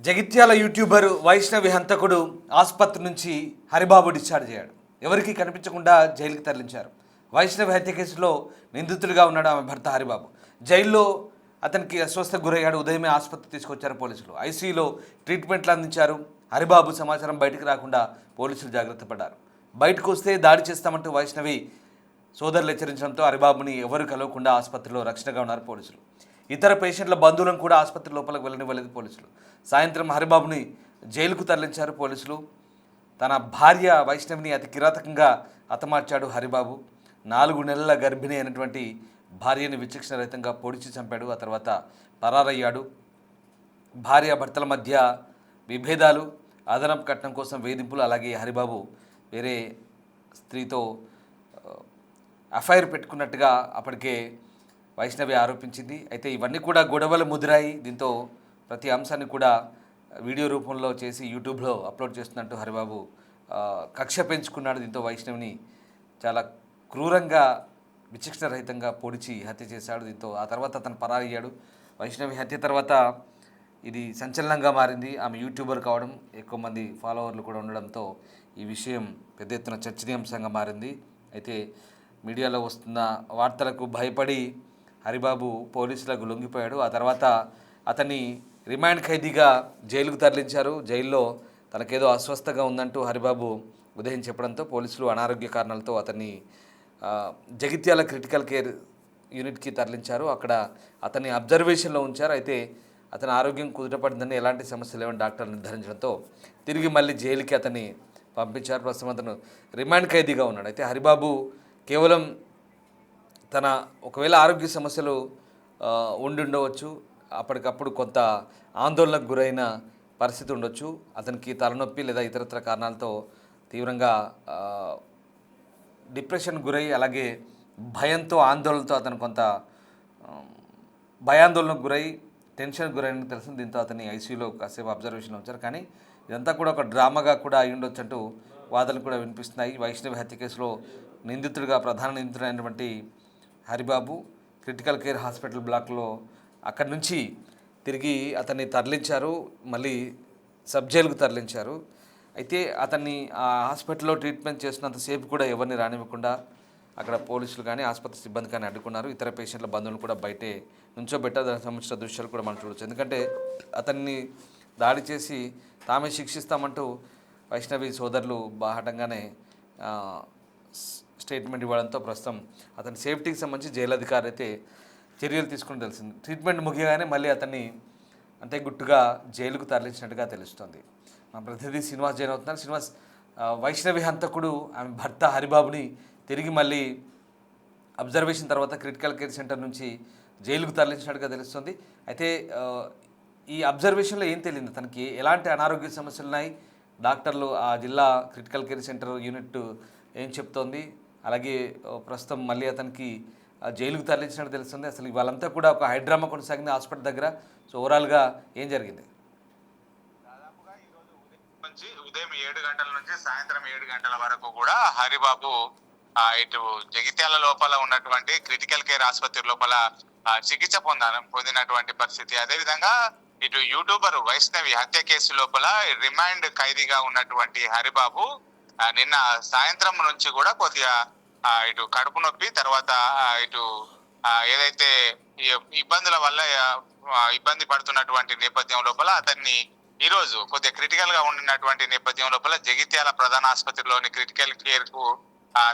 Jagtial YouTuber Vaishnavi హంతకుడు ఆసుపత్రి నుంచి హరిబాబు డిశ్చార్జ్ అయ్యాడు. ఎవరికీ కనిపించకుండా జైలుకి తరలించారు. వైష్ణవి హత్య కేసులో నిందితుడిగా ఉన్నాడు ఆమె భర్త హరిబాబు. జైల్లో అతనికి అస్వస్థకు గురయ్యాడు. ఉదయమే ఆసుపత్రి తీసుకొచ్చారు పోలీసులు. ఐసీయూలో ట్రీట్మెంట్లు అందించారు. హరిబాబు సమాచారం బయటకు రాకుండా పోలీసులు జాగ్రత్త పడ్డారు. బయటకు వస్తే దాడి చేస్తామంటూ వైష్ణవి సోదరులు హెచ్చరించడంతో హరిబాబుని ఎవరు కలవకుండా ఆసుపత్రిలో రక్షణగా ఉన్నారు పోలీసులు. ఇతర పేషెంట్ల బంధువులను కూడా ఆసుపత్రి లోపలికి వెళ్ళనివ్వలేదు పోలీసులు. సాయంత్రం హరిబాబుని జైలుకు తరలించారు పోలీసులు. తన భార్య వైష్ణవిని అతి కిరాతకంగా హతమార్చాడు హరిబాబు. 4 నెలల గర్భిణి అయినటువంటి భార్యని విచక్షణ రహితంగా పొడిచి చంపాడు. ఆ తర్వాత పరారయ్యాడు. భార్య భర్తల మధ్య విభేదాలు, అదనపు కట్నం కోసం వేధింపులు, అలాగే హరిబాబు వేరే స్త్రీతో అఫైర్ పెట్టుకున్నట్టుగా అప్పటికే వైష్ణవి ఆరోపించింది. అయితే ఇవన్నీ కూడా గొడవలు ముదిరాయి. దీంతో ప్రతి అంశాన్ని కూడా వీడియో రూపంలో చేసి యూట్యూబ్లో అప్లోడ్ చేస్తున్నట్టు హరిబాబు కక్ష పెంచుకున్నాడు. దీంతో వైష్ణవిని చాలా క్రూరంగా విచక్షణ రహితంగా పొడిచి హత్య చేశాడు. దీంతో ఆ తర్వాత అతను పరారయ్యాడు. వైష్ణవి హత్య తర్వాత ఇది సంచలనంగా మారింది. ఆమె యూట్యూబర్ కావడం, ఎక్కువ మంది ఫాలోవర్లు కూడా ఉండడంతో ఈ విషయం పెద్ద ఎత్తున చర్చనీయాంశంగా మారింది. అయితే మీడియాలో వస్తున్న వార్తలకు భయపడి హరిబాబు పోలీసులకు లొంగిపోయాడు. ఆ తర్వాత అతన్ని రిమాండ్ ఖైదీగా జైలుకు తరలించారు. జైల్లో తనకేదో అస్వస్థగా ఉందంటూ హరిబాబు ఉదయం చెప్పడంతో పోలీసులు అనారోగ్య కారణాలతో అతన్ని జగిత్యాల క్రిటికల్ కేర్ యూనిట్కి తరలించారు. అక్కడ అతన్ని అబ్జర్వేషన్లో ఉంచారు. అయితే అతని ఆరోగ్యం కుదుటపడిందని, ఎలాంటి సమస్య లేవని డాక్టర్లు నిర్ధారించడంతో తిరిగి మళ్ళీ జైలుకి అతన్ని పంపించారు. ప్రస్తుతం అతను రిమాండ్ ఖైదీగా ఉన్నాడు. అయితే హరిబాబు కేవలం తన ఒకవేళ ఆరోగ్య సమస్యలు ఉండవచ్చు, అప్పటికప్పుడు కొంత ఆందోళనకు గురైన పరిస్థితి ఉండొచ్చు. అతనికి తలనొప్పి లేదా ఇతరత్ర కారణాలతో తీవ్రంగా డిప్రెషన్ గురై, అలాగే భయంతో, ఆందోళనతో అతను కొంత భయాందోళనకు గురై, టెన్షన్కి గురైన తెలిసింది. దీంతో అతన్ని ఐసీయూలో కాసేపు అబ్జర్వేషన్లో ఉంచారు. కానీ ఇదంతా కూడా ఒక డ్రామాగా కూడా అయి ఉండొచ్చు అంటూ వాదనలు కూడా వినిపిస్తున్నాయి. వైష్ణవి హత్య కేసులో ప్రధాన నిందితుడైనటువంటి హరిబాబు క్రిటికల్ కేర్ హాస్పిటల్ బ్లాక్లో అక్కడి నుంచి తిరిగి అతన్ని తరలించారు. మళ్ళీ సబ్ జైలుకు తరలించారు. అయితే అతన్ని ఆ హాస్పిటల్లో ట్రీట్మెంట్ చేస్తున్నంతసేపు కూడా ఎవరిని రానివ్వకుండా అక్కడ పోలీసులు కానీ ఆసుపత్రి సిబ్బంది కానీ అడ్డుకున్నారు. ఇతర పేషెంట్ల బంధువులు కూడా బయటే నుంచోబెట్టారు. దానికి సంబంధించిన దృశ్యాలు కూడా మనం చూడవచ్చు. ఎందుకంటే అతన్ని దాడి చేసి తామే శిక్షిస్తామంటూ వైష్ణవి సోదరులు బాహటంగానే స్టేట్మెంట్ ఇవ్వడంతో ప్రస్తుతం అతని సేఫ్టీకి సంబంధించి జైలు అధికారి అయితే చర్యలు తీసుకుని తెలిసింది. ట్రీట్మెంట్ ముగియగానే మళ్ళీ అతన్ని అంతే గుట్టుగా జైలుకు తరలించినట్టుగా తెలుస్తుంది. మా ప్రతినిధి శ్రీనివాస్ జైన్ అవుతున్నారు. శ్రీనివాస్, వైష్ణవి హంతకుడు ఆమె భర్త హరిబాబుని తిరిగి మళ్ళీ అబ్జర్వేషన్ తర్వాత క్రిటికల్ కేర్ సెంటర్ నుంచి జైలుకు తరలించినట్టుగా తెలుస్తుంది. అయితే ఈ అబ్జర్వేషన్లో ఏం తెలియదు, తనకి ఎలాంటి అనారోగ్య సమస్యలు ఉన్నాయి, డాక్టర్లు ఆ జిల్లా క్రిటికల్ కేర్ సెంటర్ యూనిట్ ఏం చెప్తోంది, అలాగే ప్రస్తుతం మళ్ళీ అతనికి జైలుకు తరలించినట్టు తెలుస్తుంది. అసలు వాళ్ళంతా కూడా ఒక హైడ్రామా కొనసాగింది హాస్పిటల్ దగ్గర. సో ఓవరాల్గా ఏం జరిగింది? దాదాపుగా ఈరోజు ఉదయం 7 గంటల నుంచి సాయంత్రం 7 గంటల వరకు కూడా హరిబాబు ఇటు జగిత్యాల లోపల ఉన్నటువంటి క్రిటికల్ కేర్ ఆసుపత్రి లోపల చికిత్స పొందినటువంటి పరిస్థితి. అదేవిధంగా ఇటు యూట్యూబర్ వైష్ణవి హత్య కేసు లోపల రిమాండ్ ఖైదీగా ఉన్నటువంటి హరిబాబు నిన్న సాయంత్రం నుంచి కూడా కొద్దిగా ఇటు కడుపు నొప్పి, తర్వాత ఇటు ఏదైతే ఇబ్బందుల వల్ల ఇబ్బంది పడుతున్నటువంటి నేపథ్యం లోపల అతన్ని ఈ రోజు కొద్దిగా క్రిటికల్ గా ఉండినటువంటి నేపథ్యం లోపల జగిత్యాల ప్రధాన ఆసుపత్రిలోని క్రిటికల్ కేర్ కు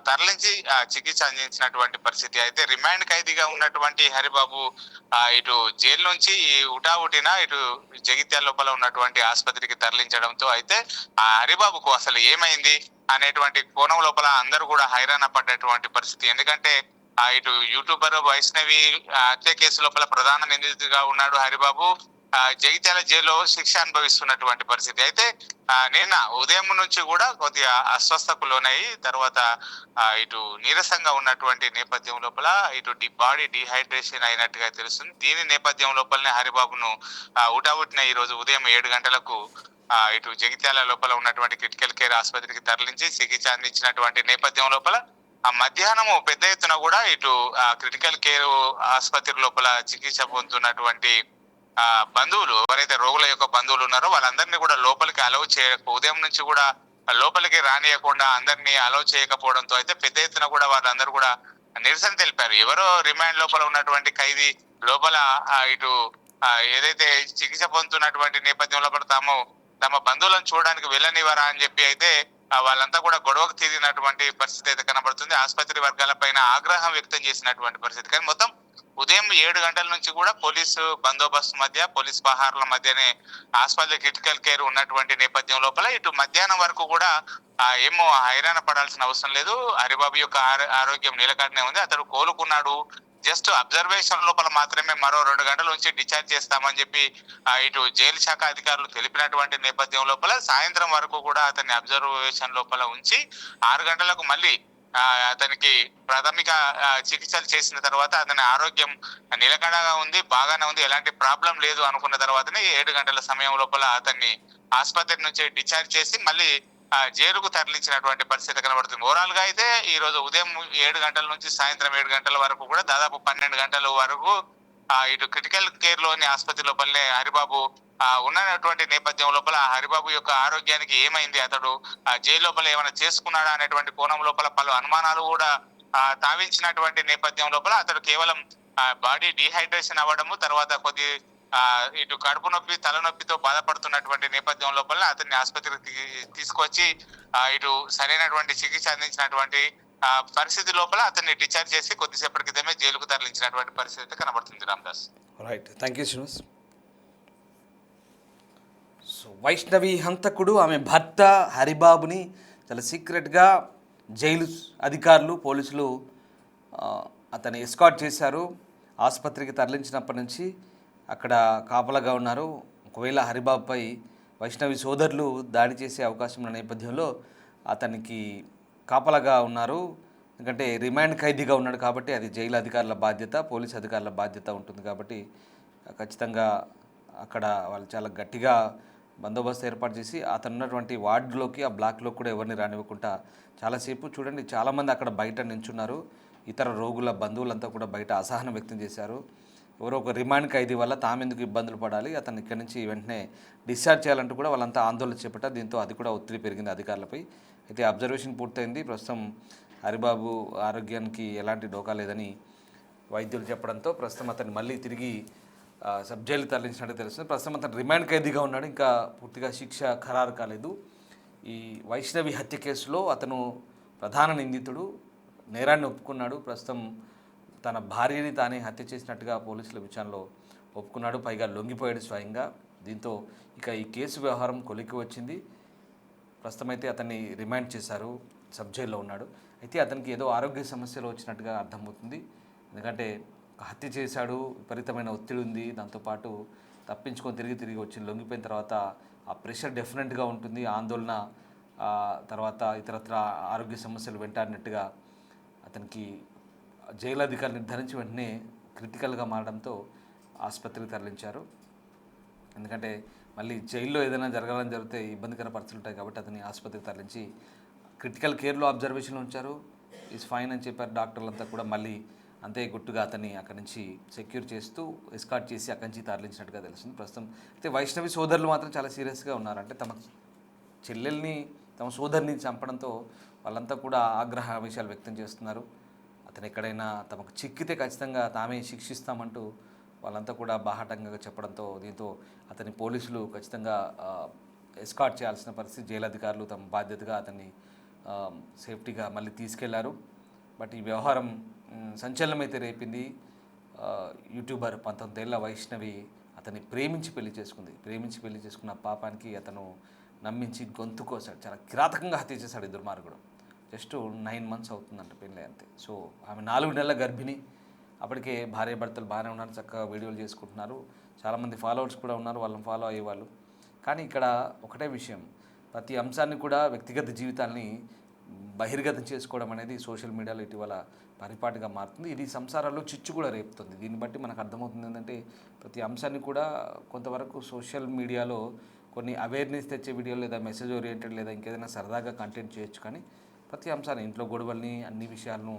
తరలించి చికిత్స అందించినటువంటి పరిస్థితి. అయితే రిమాండ్ ఖైదీగా ఉన్నటువంటి హరిబాబు ఇటు జైలు నుంచి ఉటావుటిన ఇటు జగిత్యాల లోపల ఉన్నటువంటి ఆసుపత్రికి తరలించడంతో అయితే ఆ హరిబాబుకు అసలు ఏమైంది అనేటువంటి కోణం లోపల అందరూ కూడా హైరాణ పడ్డటువంటి పరిస్థితి. ఎందుకంటే ఇటు యూట్యూబర్ వైష్ణవి హత్య కేసు లోపల ప్రధాన నిందితుడిగా ఉన్నాడు హరిబాబు. జగిత్యాల జైల్లో శిక్ష అనుభవిస్తున్నటువంటి పరిస్థితి. అయితే నిన్న ఉదయం నుంచి కూడా కొద్దిగా అస్వస్థకు లోనయ్యి తర్వాత ఇటు నీరసంగా ఉన్నటువంటి నేపథ్యం లోపల ఇటు బాడీ డిహైడ్రేషన్ అయినట్టుగా తెలుస్తుంది. దీని నేపథ్యం లోపలనే హరిబాబును ఉటావుటిన ఈ రోజు ఉదయం 7 గంటలకు ఇటు జగిత్యాల లోపల ఉన్నటువంటి క్రిటికల్ కేర్ ఆసుపత్రికి తరలించి చికిత్స అందించినటువంటి నేపథ్యం లోపల మధ్యాహ్నము పెద్ద ఎత్తున కూడా ఇటు క్రిటికల్ కేర్ ఆసుపత్రి లోపల చికిత్స పొందుతున్నటువంటి బంధువులు ఎవరైతే రోగుల యొక్క బంధువులు ఉన్నారో వాళ్ళందరినీ కూడా లోపలికి అలౌ ఉదయం నుంచి కూడా లోపలికి రానియకుండా అందరినీ అలౌ చేయకపోవడంతో అయితే పెద్ద ఎత్తున కూడా వాళ్ళందరూ కూడా నిరసన తెలిపారు. ఎవరో రిమాండ్ లోపల ఉన్నటువంటి ఖైదీ లోపల ఇటు ఏదైతే చికిత్స పొందుతున్నటువంటి నేపథ్యం లోపల తమ బంధువులను చూడడానికి వెళ్ళనివ్వరా అని చెప్పి అయితే వాళ్ళంతా కూడా గొడవకు తీరినటువంటి పరిస్థితి అయితే కనబడుతుంది. ఆసుపత్రి వర్గాల పైన ఆగ్రహం వ్యక్తం చేసినటువంటి పరిస్థితి. కానీ మొత్తం ఉదయం 7 గంటల నుంచి కూడా పోలీసు బందోబస్తు మధ్య పోలీస్ పహార్ల మధ్యనే ఆసుపత్రి క్రిటికల్ కేర్ ఉన్నటువంటి నేపథ్యం లోపల ఇటు మధ్యాహ్నం వరకు కూడా ఏమో హైరాణ పడాల్సిన అవసరం లేదు. హరిబాబు యొక్క ఆరోగ్యం నిలకడనే ఉంది. అతడు కోలుకున్నాడు. జస్ట్ అబ్జర్వేషన్ లోపల మాత్రమే మరో 2 గంటల నుంచి డిశ్చార్జ్ చేస్తామని చెప్పి ఇటు జైలు శాఖ అధికారులు తెలిపినటువంటి నేపథ్యం లోపల సాయంత్రం వరకు కూడా అతన్ని అబ్జర్వేషన్ లోపల ఉంచి 6 గంటలకు మళ్ళీ అతనికి ప్రాథమిక చికిత్సలు చేసిన తర్వాత అతని ఆరోగ్యం నిలకడగా ఉంది, బాగానే ఉంది, ఎలాంటి ప్రాబ్లం లేదు అనుకున్న తర్వాతనే 7 గంటల సమయం లోపల అతన్ని ఆసుపత్రి నుంచి డిశ్చార్జ్ చేసి మళ్ళీ జైలుకు తరలించినటువంటి పరిస్థితి కనబడుతుంది. ఓవరాల్ గా అయితే ఈ రోజు ఉదయం 7 గంటల నుంచి సాయంత్రం 7 గంటల వరకు కూడా దాదాపు 12 గంటల వరకు ఇటు క్రిటికల్ కేర్ లోని ఆసుపత్రి లోపలనే హరిబాబు ఉన్నటువంటి నేపథ్యం లోపల హరిబాబు యొక్క ఆరోగ్యానికి ఏమైంది, అతడు జైలు లోపల ఏమైనా చేసుకున్నాడా అనేటువంటి కోణం లోపల పలు అనుమానాలు కూడా తావించినటువంటి నేపథ్యం లోపల అతడు కేవలం బాడీ డిహైడ్రేషన్ అవ్వడము, తర్వాత కొద్ది ఇటు కడుపు నొప్పి తలనొప్పితో బాధపడుతున్నటువంటి నేపథ్యం లోపల అతన్ని ఆసుపత్రికి తీసుకొచ్చి ఇటు సరైనటువంటి చికిత్స అందించినటువంటి పరిస్థితి లోపల అతన్ని డిశ్చార్జ్ చేసి కొద్దిసేపటి క్రితమే జైలుకు తరలించినటువంటి పరిస్థితి కనబడుతుంది. Ramdas. Right, thank you Srinivas. So Vaishnavi హంతకుడు ఆమె భర్త హరిబాబుని చాలా సీక్రెట్గా జైలు అధికారులు పోలీసులు అతన్ని ఎస్కాట్ చేశారు. ఆసుపత్రికి తరలించినప్పటి నుంచి అక్కడ కాపలాగా ఉన్నారు. ఒకవేళ హరిబాబుపై వైష్ణవి సోదరులు దాడి చేసే అవకాశం ఉన్న నేపథ్యంలో అతనికి కాపలాగా ఉన్నారు. ఎందుకంటే రిమాండ్ ఖైదీగా ఉన్నాడు కాబట్టి అది జైలు అధికారుల బాధ్యత, పోలీసు అధికారుల బాధ్యత ఉంటుంది. కాబట్టి ఖచ్చితంగా అక్కడ వాళ్ళు చాలా గట్టిగా బందోబస్తు ఏర్పాటు చేసి అతను ఉన్నటువంటి వార్డులోకి ఆ బ్లాక్లో కూడా ఎవరిని రానివ్వకుండా చాలాసేపు చూడండి, చాలామంది అక్కడ బయట నించున్నారు. ఇతర రోగుల బంధువులంతా కూడా బయట అసహనం వ్యక్తం చేశారు. ఎవరో ఒక రిమాండ్ ఖైదీ వల్ల తామెందుకు ఇబ్బందులు పడాలి, అతన్ని ఇక్కడి నుంచి వెంటనే డిశ్చార్జ్ చేయాలంటూ కూడా వాళ్ళంతా ఆందోళన చేపట్టారు. దీంతో అది కూడా ఒత్తిడి పెరిగింది అధికారులపై. అయితే అబ్జర్వేషన్ పూర్తయింది. ప్రస్తుతం హరిబాబు ఆరోగ్యానికి ఎలాంటి డోకా లేదని వైద్యులు చెప్పడంతో ప్రస్తుతం అతన్ని మళ్ళీ తిరిగి సబ్ జైలు తరలించినట్టు తెలుస్తుంది. ప్రస్తుతం అతను రిమాండ్ ఖైదీగా ఉన్నాడు. ఇంకా పూర్తిగా శిక్ష ఖరారు కాలేదు. ఈ వైష్ణవి హత్య కేసులో అతను ప్రధాన నిందితుడు, నేరాన్ని ఒప్పుకున్నాడు. ప్రస్తుతం తన భార్యని తానే హత్య చేసినట్టుగా పోలీసుల విచారణలో ఒప్పుకున్నాడు. పైగా లొంగిపోయాడు స్వయంగా. దీంతో ఇక ఈ కేసు వ్యవహారం కొలిక్కి వచ్చింది. ప్రస్తుతం అయితే అతన్ని రిమాండ్ చేశారు, సబ్ జైల్లో ఉన్నాడు. అయితే అతనికి ఏదో ఆరోగ్య సమస్యలు వచ్చినట్టుగా అర్థమవుతుంది. ఎందుకంటే హత్య చేశాడు, విపరీతమైన ఒత్తిడి ఉంది, దాంతోపాటు తప్పించుకొని తిరిగి వచ్చి లొంగిపోయిన తర్వాత ఆ ప్రెషర్ డెఫినెట్గా ఉంటుంది. ఆందోళన, తర్వాత ఇతరత్ర ఆరోగ్య సమస్యలు వెంటాడినట్టుగా అతనికి జైలు అధికారులు నిర్ధారించి వెంటనే క్రిటికల్గా మారడంతో ఆసుపత్రికి తరలించారు. ఎందుకంటే మళ్ళీ జైల్లో ఏదైనా జరగాలని జరిగితే ఇబ్బందికర పరిస్థితులు ఉంటాయి కాబట్టి అతన్ని ఆసుపత్రికి తరలించి క్రిటికల్ కేర్లో అబ్జర్వేషన్లో ఉంచారు. ఈజ్ ఫైన్ అని చెప్పారు డాక్టర్లంతా కూడా. మళ్ళీ అంతే గుట్టుగా అతన్ని అక్కడి నుంచి సెక్యూర్ చేస్తూ ఎస్కాట్ చేసి అక్కడి నుంచి తరలించినట్టుగా తెలుస్తుంది. ప్రస్తుతం అయితే వైష్ణవి సోదరులు మాత్రం చాలా సీరియస్గా ఉన్నారు. అంటే తమ చెల్లెల్ని, తమ సోదరిని చంపడంతో వాళ్ళంతా కూడా ఆగ్రహ విషయాలు వ్యక్తం చేస్తున్నారు. అతను ఎక్కడైనా తమకు చిక్కితే ఖచ్చితంగా తామే శిక్షిస్తామంటూ వాళ్ళంతా కూడా బాహాటంగా చెప్పడంతో దీంతో అతని పోలీసులు ఖచ్చితంగా ఎస్కాట్ చేయాల్సిన పరిస్థితి. జైలు అధికారులు తమ బాధ్యతగా అతన్ని సేఫ్టీగా మళ్ళీ తీసుకెళ్లారు. బట్ ఈ వ్యవహారం సంచలనం అయితే రేపింది. యూట్యూబర్ 19 ఏళ్ల వైష్ణవి అతన్ని ప్రేమించి పెళ్లి చేసుకున్న పాపానికి అతను నమ్మించి గొంతు కోసాడు. చాలా కిరాతకంగా హత్య చేశాడు ఈ దుర్మార్గుడు. జస్ట్ 9 months అవుతుందంట పెళ్ళి అంతే. సో ఆమె 4 నెలల గర్భిణి. అప్పటికే భార్యాభర్తలు బాగానే ఉన్నారు, చక్కగా వీడియోలు చేసుకుంటున్నారు, చాలామంది ఫాలోవర్స్ కూడా ఉన్నారు, వాళ్ళని ఫాలో అయ్యేవాళ్ళు. కానీ ఇక్కడ ఒకటే విషయం, ప్రతి అంశాన్ని కూడా వ్యక్తిగత జీవితాల్ని బహిర్గతం చేసుకోవడం అనేది సోషల్ మీడియాలో ఇటీవల పరిపాటిగా మారుతుంది. ఇది సంసారాల్లో చిచ్చు కూడా రేపుతుంది. దీన్ని బట్టి మనకు అర్థమవుతుంది ఏంటంటే ప్రతి అంశాన్ని కూడా కొంతవరకు సోషల్ మీడియాలో కొన్ని అవేర్నెస్ తెచ్చే వీడియోలు లేదా మెసేజ్ ఓరియంటెడ్ లేదా ఇంకేదైనా సరదాగా కంటెంట్ చేయొచ్చు, కానీ ప్రతి అంశాన్ని ఇంట్లో గొడవల్ని అన్ని విషయాలను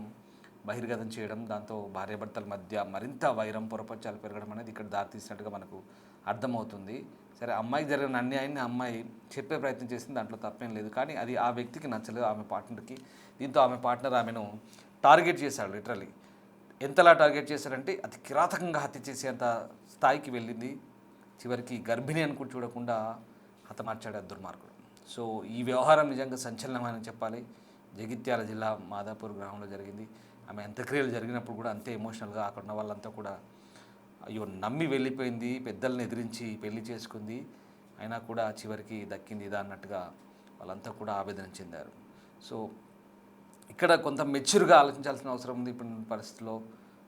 బహిర్గతం చేయడం, దాంతో భార్యాభర్తల మధ్య మరింత వైరం పొరపచ్చాలు పెరగడం అనేది ఇక్కడ దారితీసినట్టుగా మనకు అర్థమవుతుంది. సరే, అమ్మాయికి జరిగిన అన్యాయాన్ని అమ్మాయి చెప్పే ప్రయత్నం చేసింది, దాంట్లో తప్పేం లేదు. కానీ అది ఆ వ్యక్తికి నచ్చలేదు, ఆమె పార్ట్నర్కి. దీంతో ఆమె పార్ట్నర్ ఆమెను టార్గెట్ చేశాడు. లిటరలీ ఎంతలా టార్గెట్ చేశాడంటే అతి కిరాతకంగా హత్య చేసేంత స్థాయికి వెళ్ళింది. చివరికి గర్భిణి అని కూడా చూడకుండా హతమార్చాడు ఆ దుర్మార్గుడు. సో ఈ వ్యవహారం నిజంగా సంచలనమని చెప్పాలి. జగిత్యాల జిల్లా మాదాపూర్ గ్రామంలో జరిగింది. ఆమె అంత్యక్రియలు జరిగినప్పుడు కూడా అంతే ఎమోషనల్గా అక్కడ ఉన్న వాళ్ళంతా కూడా అయ్యో నమ్మి వెళ్ళిపోయింది, పెద్దల్ని ఎదిరించి పెళ్లి చేసుకుంది, అయినా కూడా చివరికి దక్కింది ఇదా అన్నట్టుగా వాళ్ళంతా కూడా ఆవేదన చెందారు. సో ఇక్కడ కొంత మెచ్యూర్గా ఆలోచించాల్సిన అవసరం ఉంది ఇప్పుడు పరిస్థితిలో.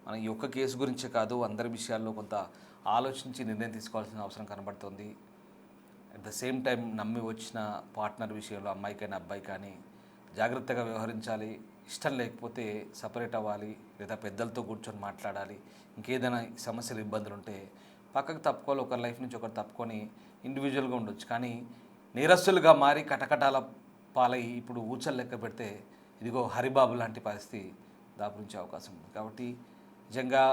మన ఈ ఒక్క కేసు గురించే కాదు, అందరి విషయాల్లో కొంత ఆలోచించి నిర్ణయం తీసుకోవాల్సిన అవసరం కనబడుతుంది. అట్ ద సేమ్ టైం నమ్మి వచ్చిన పార్ట్నర్ విషయంలో అమ్మాయికైనా అబ్బాయి కానీ జాగ్రత్తగా వ్యవహరించాలి. ఇష్టం లేకపోతే సపరేట్ అవ్వాలి, లేదా పెద్దలతో కూర్చొని మాట్లాడాలి. ఇంకేదైనా సమస్యలు ఇబ్బందులు ఉంటే పక్కకు తప్పుకోవాలి, ఒకరి లైఫ్ నుంచి ఒకరు తప్పుకొని ఇండివిజువల్గా ఉండొచ్చు. కానీ నేరస్తులుగా మారి కటకటాల పాలై ఇప్పుడు ఊచలు లెక్క పెడితే ఇదిగో హరిబాబు లాంటి పరిస్థితి దాపురించే అవకాశం ఉంది. కాబట్టి నిజంగా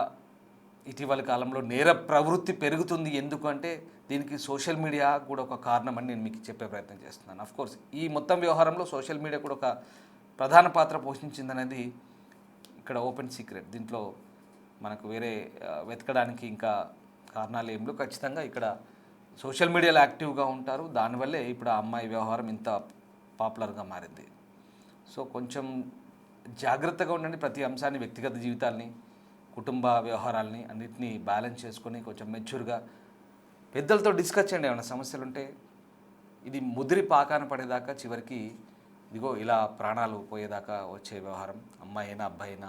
ఇటీవల కాలంలో నేర ప్రవృత్తి పెరుగుతుంది. ఎందుకంటే దీనికి సోషల్ మీడియా కూడా ఒక కారణం అని నేను మీకు చెప్పే ప్రయత్నం చేస్తున్నాను. అఫ్కోర్స్ ఈ మొత్తం వ్యవహారంలో సోషల్ మీడియా కూడా ఒక ప్రధాన పాత్ర పోషించిందనేది ఇక్కడ ఓపెన్ సీక్రెట్. దీంట్లో మనకు వేరే వెతకడానికి ఇంకా కారణాలు ఏం లేవు. ఖచ్చితంగా ఇక్కడ సోషల్ మీడియాలో యాక్టివ్గా ఉంటారు, దానివల్లే ఇప్పుడు ఆ అమ్మాయి వ్యవహారం ఇంత పాపులర్గా మారింది. సో కొంచెం జాగ్రత్తగా ఉండండి. ప్రతి అంశాన్ని, వ్యక్తిగత జీవితాల్ని, కుటుంబ వ్యవహారాలని అన్నిటినీ బ్యాలెన్స్ చేసుకొని కొంచెం మెచ్యూర్గా పెద్దలతో డిస్కస్ చేయండి. ఏమైనా సమస్యలు ఉంటే ఇది ముదిరి పాకాన పడేదాకా, చివరికి ఇదిగో ఇలా ప్రాణాలు పోయేదాకా వచ్చే వ్యవహారం. అమ్మాయి అయినా అబ్బాయి అయినా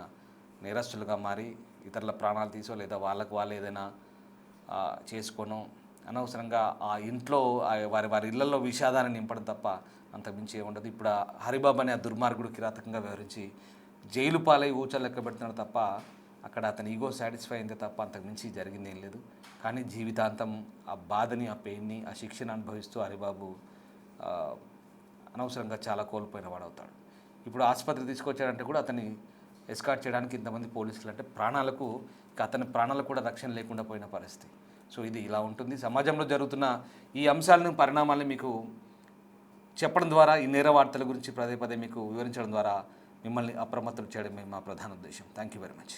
నేరస్తులుగా మారి ఇతరుల ప్రాణాలు తీసో లేదా వాళ్ళకు వాళ్ళు ఏదైనా చేసుకోనో అనవసరంగా ఆ ఇంట్లో వారి ఇళ్లలో విషాదాన్ని నింపడం తప్ప అంతకుమించి ఏముండదు. ఇప్పుడు ఆ హరిబాబు అనే ఆ దుర్మార్గుడు కిరాతకంగా వ్యవహరించి జైలు పాలై ఊచలు లెక్క పెడుతున్నాడు తప్ప అక్కడ అతని ఈగో సాటిస్ఫై అయిందే తప్ప అంతకుమించి జరిగింది ఏం లేదు. కానీ జీవితాంతం ఆ బాధని, ఆ పెయిన్ని, ఆ శిక్షను అనుభవిస్తూ హరిబాబు అనవసరంగా చాలా కోల్పోయిన వాడవుతాడు. ఇప్పుడు ఆసుపత్రి తీసుకొచ్చాడంటే కూడా అతన్ని ఎస్కార్ట్ చేయడానికి ఇంతమంది పోలీసులు, అంటే ప్రాణాలకు, అతని ప్రాణాలకు కూడా రక్షణ లేకుండా పోయిన పరిస్థితి. సో ఇది ఇలా ఉంటుంది. సమాజంలో జరుగుతున్న ఈ అంశాలను, పరిణామాలను మీకు చెప్పడం ద్వారా, ఈ నేర వార్తల గురించి పదే పదే మీకు వివరించడం ద్వారా మిమ్మల్ని అప్రమత్తం చేయడమే మా ప్రధాన ఉద్దేశం. Thank you very much.